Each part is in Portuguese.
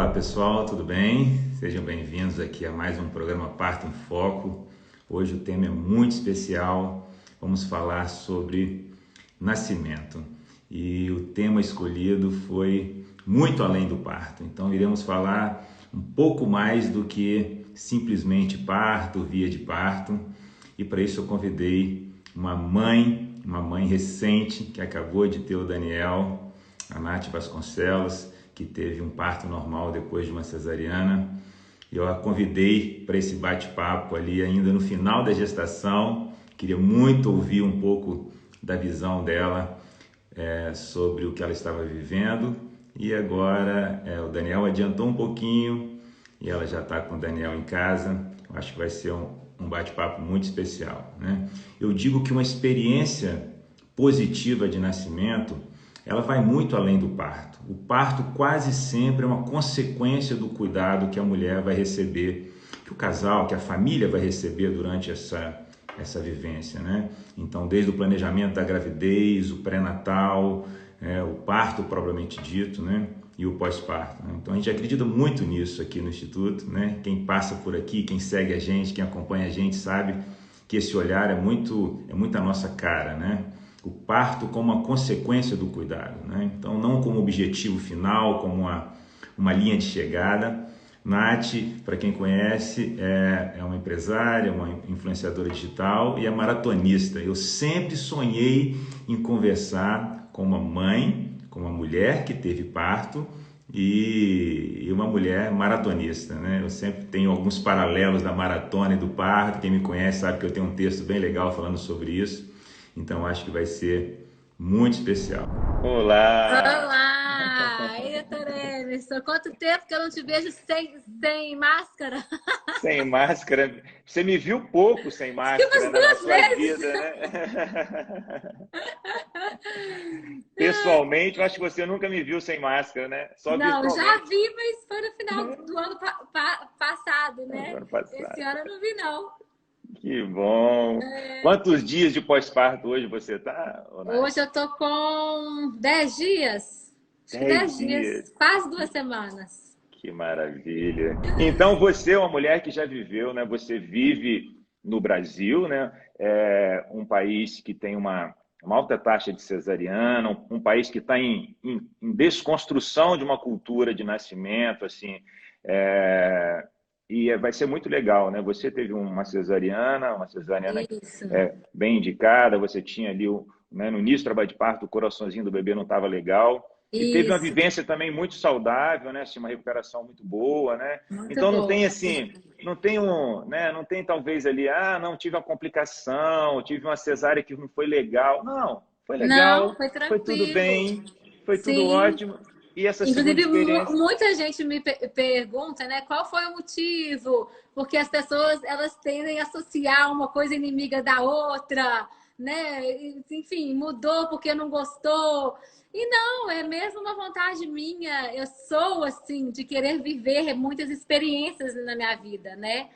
Olá pessoal, tudo bem? Sejam bem-vindos aqui a mais um programa Parto em Foco. Hoje o tema é muito especial, vamos falar sobre nascimento. E o tema escolhido foi muito além do parto. Então iremos falar um pouco mais do que simplesmente parto, via de parto. E para isso eu convidei uma mãe recente que acabou de ter o Daniel, a Nath Vasconcelos, que teve um parto normal depois de uma cesariana. Eu a convidei para esse bate-papo ali ainda no final da gestação. Queria muito ouvir um pouco da visão dela sobre o que ela estava vivendo. E agora o Daniel adiantou um pouquinho e ela já está com o Daniel em casa. Eu acho que vai ser um bate-papo muito especial, né? Eu digo que uma experiência positiva de nascimento, ela vai muito além do parto. O parto quase sempre é uma consequência do cuidado que a mulher vai receber, que o casal, que a família vai receber durante essa vivência, né? Então, desde o planejamento da gravidez, o pré-natal, o parto propriamente dito, né? E o pós-parto, né? Então, a gente acredita muito nisso aqui no Instituto, né? Quem passa por aqui, quem segue a gente, quem acompanha a gente, sabe que esse olhar é muito a nossa cara, né? O parto como uma consequência do cuidado, né? Então, não como objetivo final, como uma linha de chegada. Nath, para quem conhece, é uma empresária, uma influenciadora digital e é maratonista. Eu sempre sonhei em conversar com uma mãe, com uma mulher que teve parto e uma mulher maratonista, né? Eu sempre tenho alguns paralelos da maratona e do parto. Quem me conhece sabe que eu tenho um texto bem legal falando sobre isso. Então acho que vai ser muito especial. Olá! Olá! E aí, doutor Emerson? Quanto tempo que eu não te vejo sem máscara? Sem máscara. Você me viu pouco sem Acho que máscara, umas né, na duas sua vezes. vida, né? Pessoalmente, eu acho que você nunca me viu sem máscara, né? Só Não, já virtualmente. vi, mas foi no final do ano passado, No né? ano Esse passado. ano eu não vi, não. Que bom. Quantos dias de pós-parto hoje você tá, ô Nath? Hoje eu tô com 10 dias. Acho que 10 10 dias. dias, quase 2 semanas. Que maravilha. Então você é uma mulher que já viveu, né? Você vive no Brasil, né? É um país que tem uma alta taxa de cesariana, um país que está em desconstrução de uma cultura de nascimento, assim. É, vai ser muito legal, né? Você teve uma cesariana Isso. bem indicada, você tinha ali, né, no início do trabalho de parto, o coraçãozinho do bebê não estava legal. E teve uma Isso. vivência também muito saudável, né? Assim, uma recuperação muito boa, né? Muito Então não boa. tem assim, não tem né? Não tem talvez ali, não tive uma complicação, tive uma cesárea que não foi legal. Não, foi Não, legal, foi foi tudo tranquilo. bem, foi tudo Sim. ótimo. E essa segunda Inclusive, experiência, muita gente me pergunta, né, qual foi o motivo, porque as pessoas elas tendem a associar uma coisa inimiga da outra, né? Enfim, mudou porque não gostou. E não, é mesmo uma vontade minha. Eu sou assim de querer viver muitas experiências na minha vida, né?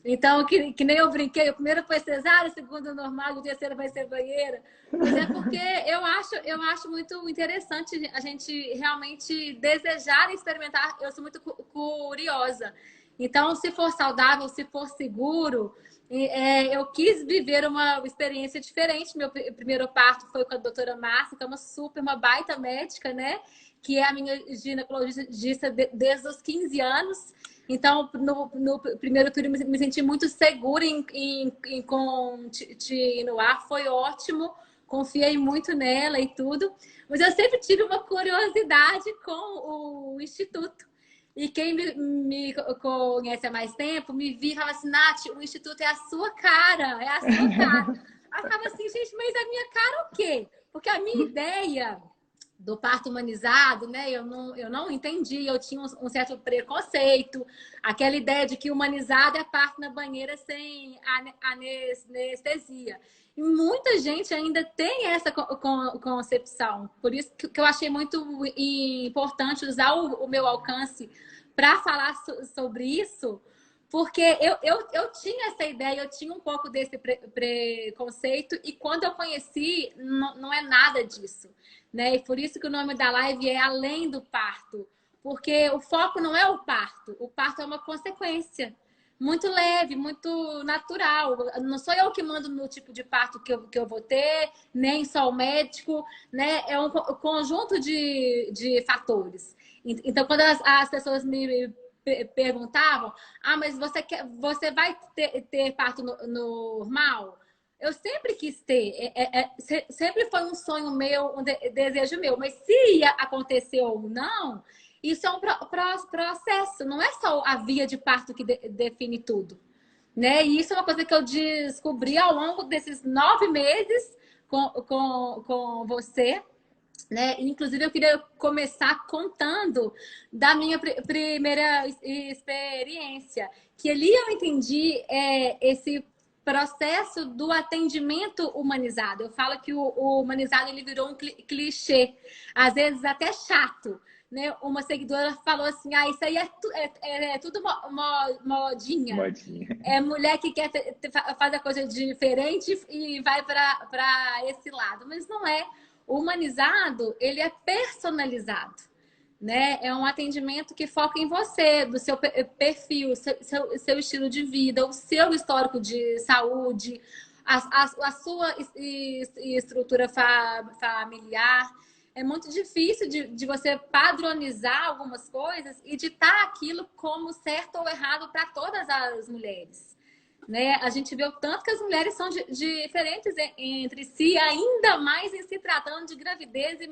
Então, que nem eu brinquei, o primeiro foi cesárea, o segundo normal, o terceiro vai ser banheira. Mas é porque eu acho muito interessante a gente realmente desejar experimentar. Eu sou muito curiosa. Então, se for saudável, se for seguro, eu quis viver uma experiência diferente. Meu primeiro parto foi com a doutora Márcia, que é uma baita médica, né? Que é a minha ginecologista desde os 15 anos. Então, no primeiro período, me senti muito segura em continuar. Foi ótimo. Confiei muito nela e tudo. Mas eu sempre tive uma curiosidade com o Instituto. E quem me conhece há mais tempo, me via e falava assim, Nath, o Instituto é a sua cara, é a sua cara. Aí eu ficava assim, gente, mas a minha cara o quê? Porque a minha ideia do parto humanizado, né? Eu não entendi, eu tinha um certo preconceito, aquela ideia de que humanizado é parto na banheira sem anestesia. E muita gente ainda tem essa concepção. Por isso que eu achei muito importante usar o meu alcance para falar sobre isso, porque eu tinha essa ideia, eu tinha um pouco desse preconceito, e quando eu conheci, não é nada disso, né? E por isso que o nome da live é Além do Parto, porque o foco não é o parto é uma consequência. Muito leve, muito natural. Não sou eu que mando no tipo de parto que eu vou ter, nem só o médico, né? É um conjunto de fatores. Então, quando as pessoas me perguntavam, mas você vai ter parto normal? Eu sempre quis ter, sempre foi um sonho meu, um desejo meu, mas se ia acontecer ou não, isso é um processo, não é só a via de parto que define tudo, né? E isso é uma coisa que eu descobri ao longo desses 9 meses com você, né? Inclusive, eu queria começar contando da minha primeira experiência, que ali eu entendi esse processo do atendimento humanizado. Eu falo que o humanizado ele virou um clichê, às vezes até chato. Né? Uma seguidora falou assim, isso aí é tudo modinha. É mulher que quer fazer a coisa diferente e vai para esse lado. Mas não é. O humanizado, ele é personalizado. Né? É um atendimento que foca em você, do seu perfil, seu estilo de vida, o seu histórico de saúde, a sua estrutura familiar. É muito difícil de você padronizar algumas coisas e ditar aquilo como certo ou errado para todas as mulheres. Né? A gente vê o tanto que as mulheres são diferentes entre si, ainda mais em se tratando de gravidez e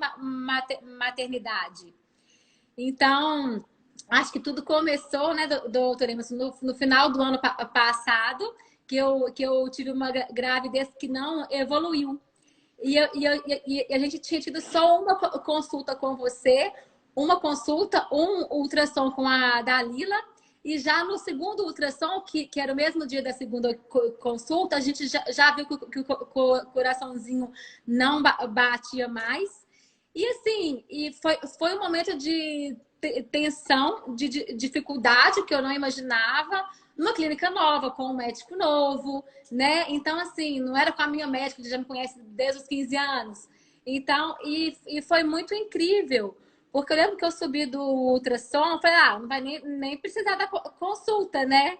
maternidade. Então, acho que tudo começou, né, doutora Emerson, no final do ano passado, que eu tive uma gravidez que não evoluiu. E a gente tinha tido só uma consulta com você, uma consulta, um ultrassom com a Dalila, e já no segundo ultrassom, que era o mesmo dia da segunda consulta, a gente já viu que o coraçãozinho não batia mais. E assim, foi um momento de tensão, de dificuldade que eu não imaginava, numa clínica nova, com um médico novo, né? Então, assim, não era com a minha médica, que já me conhece desde os 15 anos. Então, e foi muito incrível, porque eu lembro que eu subi do ultrassom, falei, não vai nem precisar da consulta, né?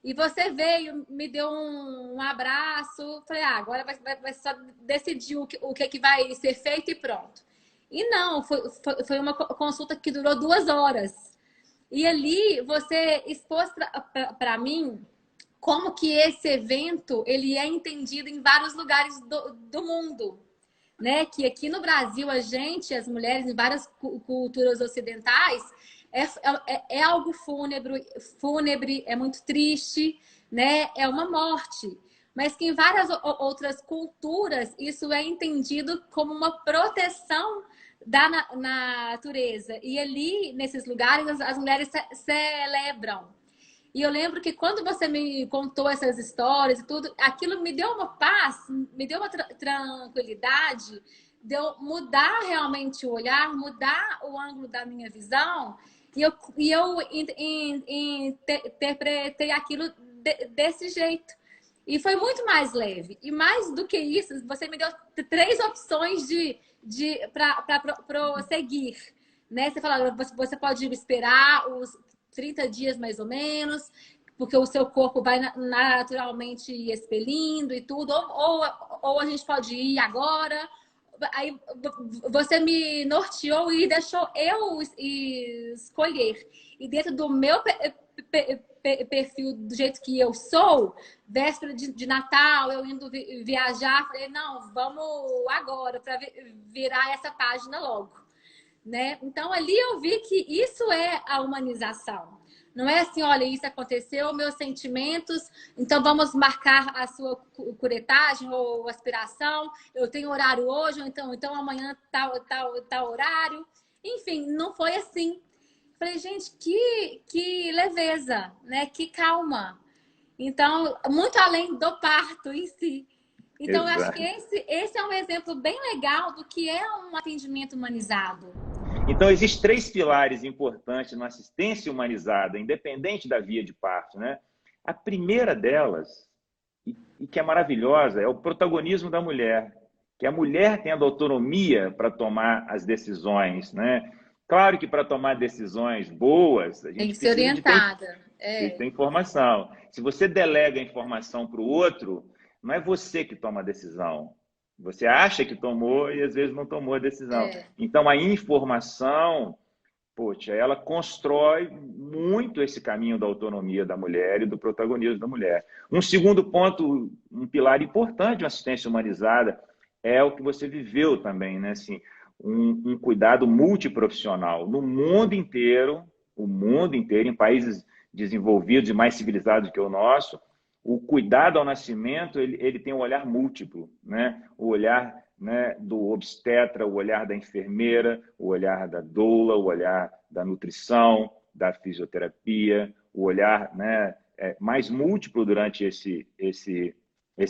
E você veio, me deu um abraço, falei, agora vai só decidir o que vai ser feito e pronto. E não, foi uma consulta que durou 2 horas. E ali você expôs para mim como que esse evento ele é entendido em vários lugares do mundo. Né? Que aqui no Brasil, as mulheres, em várias culturas ocidentais, é algo fúnebre, é muito triste, né? É uma morte. Mas que em várias outras culturas, isso é entendido como uma proteção da natureza. E ali, nesses lugares, as mulheres celebram. E eu lembro que quando você me contou essas histórias e tudo, aquilo me deu uma paz, me deu uma tranquilidade de eu mudar realmente o olhar, mudar o ângulo da minha visão. E eu interpretei aquilo desse jeito. E foi muito mais leve. E mais do que isso, você me deu 3 opções para prosseguir. Né? Você falou, você pode esperar os 30 dias mais ou menos, porque o seu corpo vai naturalmente expelindo e tudo, ou a gente pode ir agora. Aí você me norteou e deixou eu escolher. E dentro do meu perfil, do jeito que eu sou, véspera de Natal, eu indo viajar, falei, não, vamos agora, para virar essa página logo. Né? Então, ali eu vi que isso é a humanização. Não é assim, olha, isso aconteceu, meus sentimentos, então vamos marcar a sua curetagem ou aspiração, eu tenho horário hoje, ou então amanhã tal horário. Enfim, não foi assim. Falei, gente, que leveza, né? Que calma. Então, muito além do parto em si. Então, eu acho que esse é um exemplo bem legal do que é um atendimento humanizado. Então, existem 3 pilares importantes na assistência humanizada, independente da via de parto, né? A primeira delas, e que é maravilhosa, é o protagonismo da mulher. Que a mulher tenha autonomia para tomar as decisões, né? Claro que para tomar decisões boas, a Tem gente que ser precisa de ter, orientada. de ter informação. Se você delega a informação para o outro, não é você que toma a decisão. Você acha que tomou e às vezes não tomou a decisão. É. Então, a informação, poxa, ela constrói muito esse caminho da autonomia da mulher e do protagonismo da mulher. Um segundo ponto, um pilar importante de uma assistência humanizada é o que você viveu também, né? Assim, um cuidado multiprofissional no mundo inteiro, o mundo inteiro, em países desenvolvidos e mais civilizados que o nosso, o cuidado ao nascimento ele tem um olhar múltiplo, né? O olhar, né, do obstetra, o olhar da enfermeira, o olhar da doula, o olhar da nutrição, da fisioterapia, o olhar, né, mais múltiplo durante esse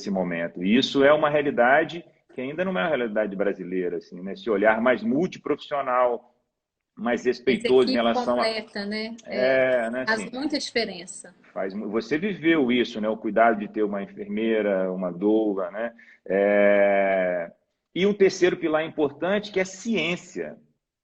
momento. E isso é uma realidade que ainda não é uma realidade brasileira, assim, né? Esse olhar mais multiprofissional, mais Essa respeitoso em equipe relação a... completa, né? né, Faz assim, muita diferença. você viveu isso, né? O cuidado de ter uma enfermeira, uma doula, né? E um terceiro pilar importante que é ciência,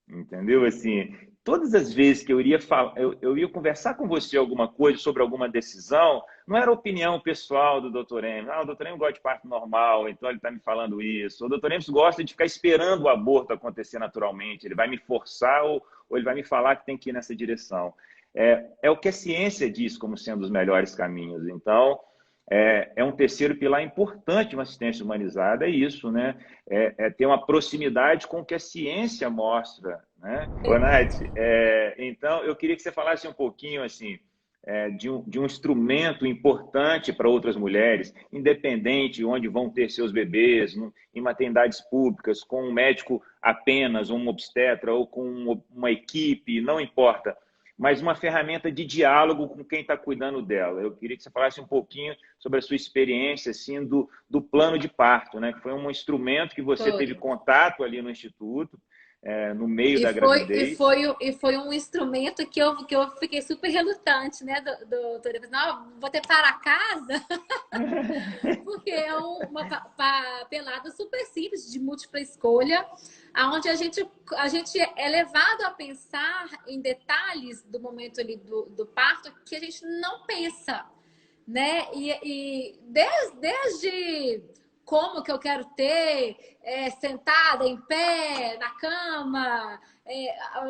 entendeu? Assim, todas as vezes que eu iria falar, eu ia conversar com você alguma coisa sobre alguma decisão, não era opinião pessoal do Dr. Emerson. Ah, o Dr. Emerson gosta de parto normal, então ele está me falando isso. O Dr. Emerson gosta de ficar esperando o aborto acontecer naturalmente. Ele vai me forçar ou ele vai me falar que tem que ir nessa direção. É o que a ciência diz como sendo os melhores caminhos. Então, é um terceiro pilar importante de uma assistência humanizada, é isso, né? Ter uma proximidade com o que a ciência mostra, né? Ô, Nath, então, eu queria que você falasse um pouquinho, assim, de um instrumento importante para outras mulheres, independente de onde vão ter seus bebês, em maternidades públicas, com um médico apenas, um obstetra, ou com uma equipe, não importa, mas uma ferramenta de diálogo com quem está cuidando dela. Eu queria que você falasse um pouquinho sobre a sua experiência assim, do plano de parto, né? Que foi um instrumento que você teve Foi. contato ali no Instituto, no meio da gravidez. E foi um instrumento que eu fiquei super relutante, né, doutora? Não, vou ter para casa, porque é uma pelada super simples, de múltipla escolha, onde a gente é levado a pensar em detalhes do momento ali do parto que a gente não pensa, né? E desde como que eu quero ter, sentada, em pé, na cama,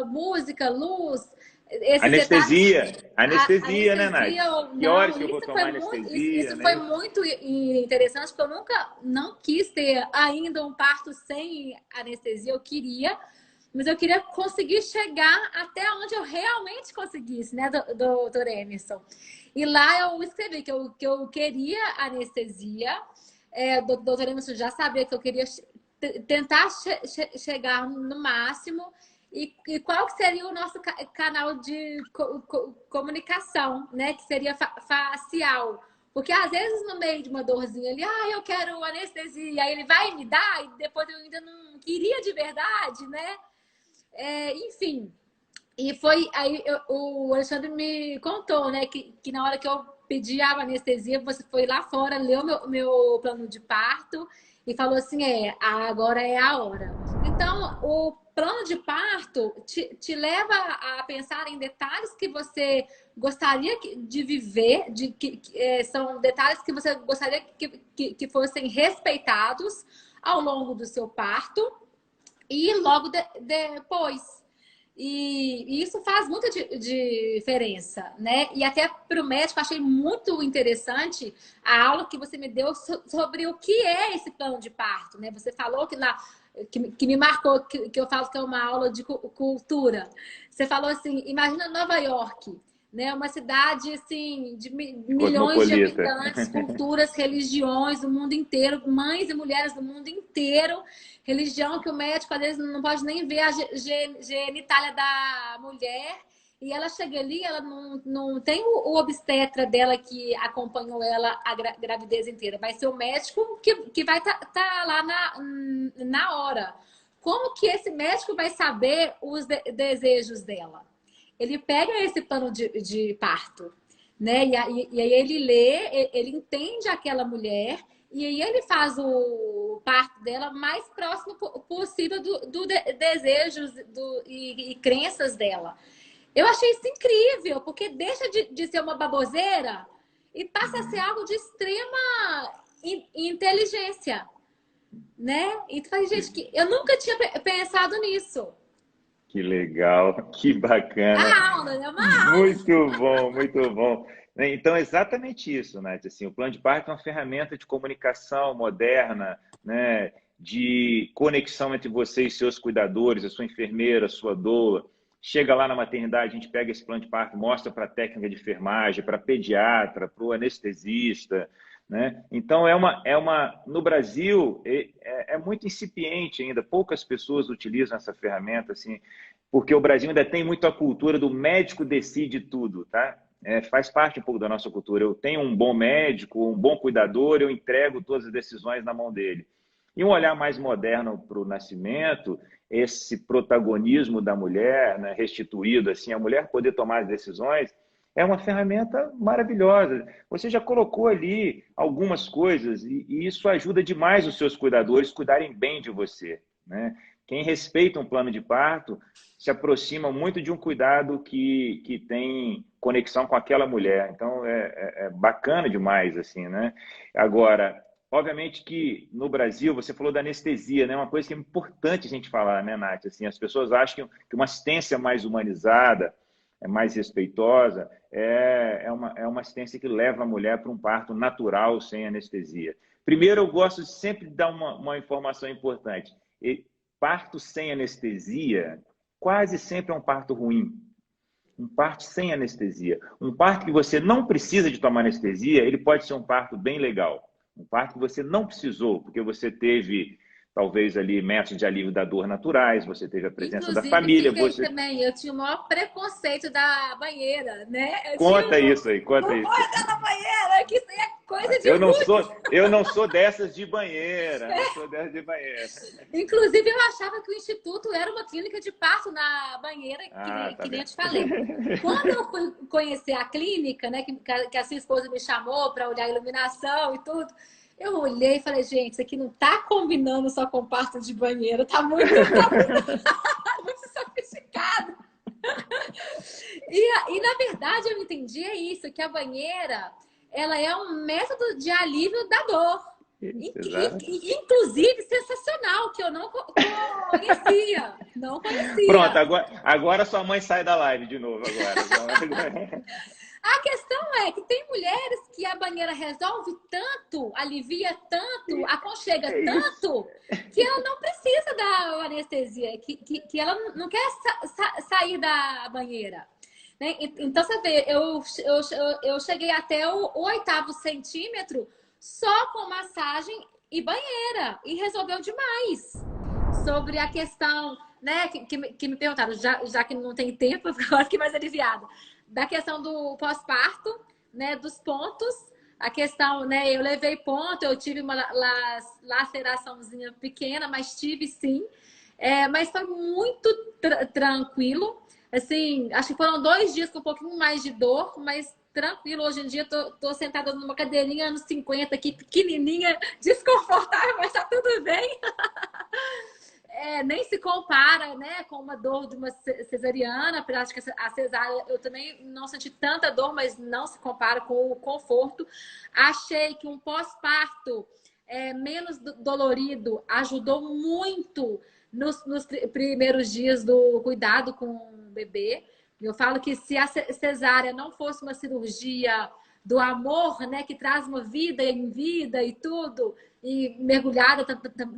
música, luz, esses detalhes. Anestesia, né, Anestesia Nath? ou Que horas não, que eu vou tomar anestesia, isso foi né? muito interessante, porque eu nunca não quis ter ainda um parto sem anestesia, eu queria, mas eu queria conseguir chegar até onde eu realmente conseguisse, né, doutor Emerson? E lá eu escrevi que eu queria anestesia. O doutor Emerson já sabia que eu queria tentar chegar no máximo. E qual que seria o nosso canal de comunicação, né? Que seria facial. Porque às vezes no meio de uma dorzinha ali, eu quero anestesia, aí ele vai me dar e depois eu ainda não queria de verdade, né? Enfim. E foi aí o Alexandre me contou, né, que na hora que eu pedi a anestesia, você foi lá fora, leu meu plano de parto e falou assim: agora é a hora. Então, o plano de parto te leva a pensar em detalhes que você gostaria de viver, são detalhes que você gostaria que fossem respeitados ao longo do seu parto e logo depois. E isso faz muita diferença, né? E até para o médico, achei muito interessante a aula que você me deu sobre o que é esse plano de parto, né? Você falou que lá, que me marcou, que eu falo que é uma aula de cultura. Você falou assim, imagina Nova York, né? Uma cidade, assim, de milhões de Cosmopolita. habitantes, culturas, religiões do mundo inteiro, mães e mulheres do mundo inteiro. Religião que o médico, às vezes, não pode nem ver a genitália da mulher. E ela chega ali, ela não tem o obstetra dela que acompanhou ela a gravidez inteira. Vai ser o médico que vai tá lá na hora. Como que esse médico vai saber os desejos dela? Ele pega esse plano de parto, né? E aí ele lê, ele entende aquela mulher E aí ele faz o parto dela mais próximo possível do desejos e crenças dela. Eu achei isso incrível, porque deixa de ser uma baboseira e passa a ser algo de extrema inteligência, né? Então, gente, eu nunca tinha pensado nisso. Que legal, que bacana. A aula, é uma aula. Muito bom, muito bom. Então, é exatamente isso, Nath. Assim, o plano de parto é uma ferramenta de comunicação moderna, né? De conexão entre você e seus cuidadores, a sua enfermeira, a sua doula. Chega lá na maternidade, a gente pega esse plano de parto, mostra para a técnica de enfermagem, para a pediatra, para o anestesista, né? Então, no Brasil, é muito incipiente ainda, poucas pessoas utilizam essa ferramenta, assim, porque o Brasil ainda tem muito a cultura do médico decide tudo, tá? Faz parte um pouco da nossa cultura. Eu tenho um bom médico, um bom cuidador, eu entrego todas as decisões na mão dele. E um olhar mais moderno para o nascimento, esse protagonismo da mulher, né, restituído, assim, a mulher poder tomar as decisões, é uma ferramenta maravilhosa. Você já colocou ali algumas coisas e isso ajuda demais os seus cuidadores a cuidarem bem de você, né? Quem respeita um plano de parto se aproxima muito de um cuidado que tem conexão com aquela mulher. Então, é bacana demais, assim, né? Agora, obviamente que no Brasil, você falou da anestesia, né? Uma coisa que é importante a gente falar, né, Nath? Assim, as pessoas acham que uma assistência mais humanizada, mais respeitosa, é uma assistência que leva a mulher para um parto natural, sem anestesia. Primeiro, eu gosto de sempre dar uma informação importante. Parto sem anestesia quase sempre é um parto ruim. Um parto sem anestesia. Um parto que você não precisa de tomar anestesia, ele pode ser um parto bem legal. Um parto que você não precisou, porque você teve, talvez, ali, métodos de alívio da dor naturais, você teve a presença da Inclusive, família. fiquei também, eu tinha o maior preconceito da banheira, né? Eu tinha Conta isso aí, conta não isso. vou entrar na banheira, que isso aí é coisa de Eu não sou dessas de banheira, não sou dessas de banheira. Inclusive, eu achava que o Instituto era uma clínica de parto na banheira, que nem eu te falei. Quando eu fui conhecer a clínica, né, que a sua esposa me chamou para olhar a iluminação e tudo, eu olhei e falei, gente, isso aqui não tá combinando só com parto de banheira, tá muito, muito sofisticado. E, na verdade, eu entendi isso, que a banheira, ela é um método de alívio da dor. Inclusive, sensacional, que eu não conhecia. Não conhecia. Pronto, agora sua mãe sai da live de novo. Agora. A questão é que tem mulheres que a banheira resolve tanto, alivia tanto, aconchega tanto, que ela não precisa da anestesia, que ela não quer sair da banheira. Né? Então, você vê, eu cheguei até o 8º centímetro só com massagem e banheira, e resolveu demais. Sobre a questão, né, que me perguntaram, já que não tem tempo, agora fiquei mais aliviada, da questão do pós-parto, né, dos pontos, a questão, né, eu levei ponto, eu tive uma laceraçãozinha pequena, mas tive sim, mas foi muito tranquilo, assim, acho que foram 2 dias com um pouquinho mais de dor, mas tranquilo. Hoje em dia tô sentada numa cadeirinha anos 50 aqui, pequenininha, desconfortável, mas tá tudo bem. Nem se compara, né, com uma dor de uma cesariana. Acho que a cesárea eu também não senti tanta dor, mas não se compara com o conforto. Achei que um pós-parto menos dolorido ajudou muito nos primeiros dias do cuidado com o bebê. Eu falo que se a cesárea não fosse uma cirurgia do amor, né, que traz uma vida em vida e tudo, e mergulhada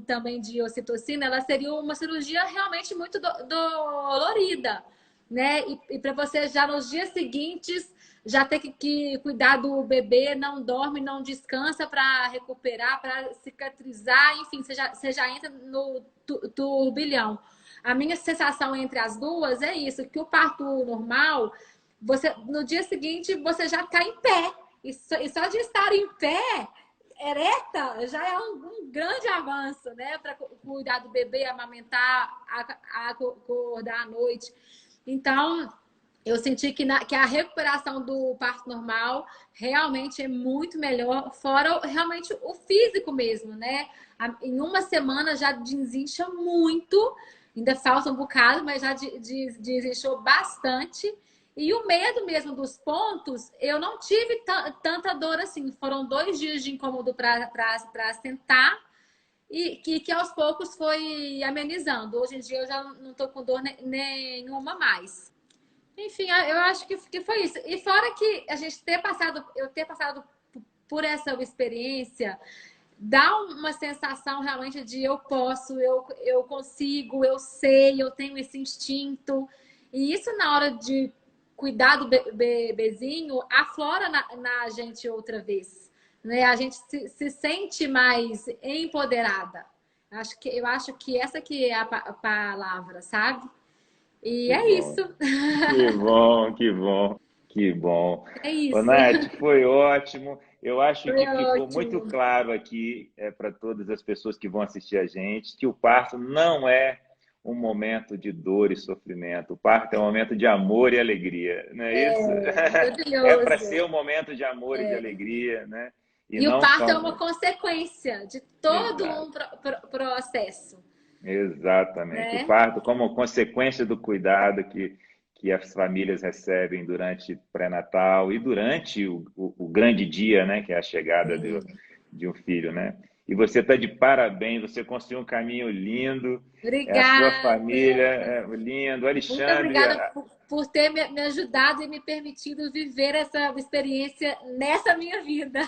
também de ocitocina, ela seria uma cirurgia realmente muito dolorida, né? E para você já nos dias seguintes já ter que cuidar do bebê, não dorme, não descansa para recuperar, para cicatrizar, enfim, você já entra no turbilhão. A minha sensação entre as duas é isso, que o parto normal, no dia seguinte você já está em pé. E só de estar em pé, ereta, já é um grande avanço, né? Para cuidar do bebê, amamentar, acordar à noite. Então, eu senti que a recuperação do parto normal realmente é muito melhor, fora realmente o físico mesmo, né? Em uma semana já desincha muito, ainda falta um bocado, mas já desinchou bastante. E o medo mesmo dos pontos, eu não tive tanta dor assim. Foram 2 dias de incômodo para sentar e que aos poucos foi amenizando. Hoje em dia eu já não tô com dor nenhuma mais. Enfim, eu acho que foi isso. E fora que a gente eu ter passado por essa experiência, dá uma sensação realmente de eu posso, eu consigo, eu sei, eu tenho esse instinto. E isso na hora de cuidar do bebezinho, aflora na gente outra vez. Né? A gente se sente mais empoderada. Eu acho que essa que é a palavra, sabe? E Que é bom, isso. que bom, que bom, que bom. É Ô, isso. Nath, foi ótimo. Eu acho Foi que ficou muito ótimo. claro aqui para todas as pessoas que vão assistir a gente que o parto não é um momento de dor e sofrimento. O parto é um momento de amor e alegria, não é isso? É para ser Maravilhoso. um momento de amor e de alegria, né? E E o não parto só é um... uma consequência de todo Exato. um processo, Exatamente. O né? parto, como consequência do cuidado que as famílias recebem durante o pré-natal e durante o grande dia, né, que é a chegada de um filho, né? E você está de parabéns, você construiu um caminho lindo, a sua família Obrigada. é lindo, o Muito Alexandre, obrigada por ter me ajudado e me permitido viver essa experiência nessa minha vida.